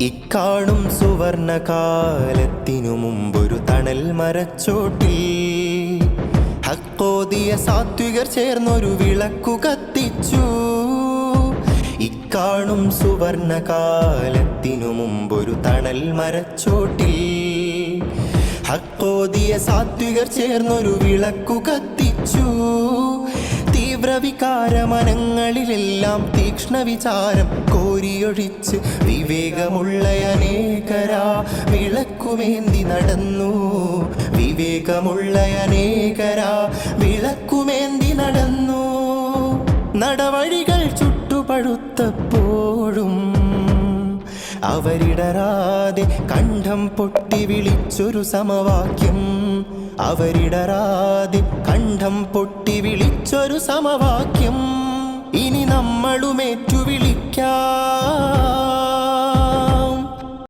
ഇക്കാണും സുവർണകാലത്തിനു മുമ്പൊരു തണൽ മരച്ചോട്ടിൽ ഹക്കോദിയ സാത്വികർ ചേർന്നൊരു വിളക്കു കത്തിച്ചു. ഇക്കാണും സുവർണകാലത്തിനു മുമ്പൊരു തണൽ മരച്ചോട്ടിൽ ഹക്കോദിയ സാത്വികർ ചേർന്നൊരു വിളക്കു കത്തിച്ചു. തീവ്രവികാരമനങ്ങളിലെല്ലാം തീക്ഷ്ണ വിചാരം കോരിയൊഴിച്ച് വിവേകമുള്ള അനേകരാ വിളക്കുമേന്തി നടന്നു. വിവേകമുള്ള അനേകരാ വിളക്കുമേന്തി നടന്നു. നടവഴികൾ ചുട്ടുപഴുത്തപ്പോഴും അവരിടരാതെ കണ്ഠം പൊട്ടി വിളിച്ചൊരു സമവാക്യം. അവരിടരാതെ കണ്ഠം പൊട്ടി വിളിച്ചൊരു സമവാക്യം. ഇനി നമ്മളുമേറ്റു വിളിക്കാം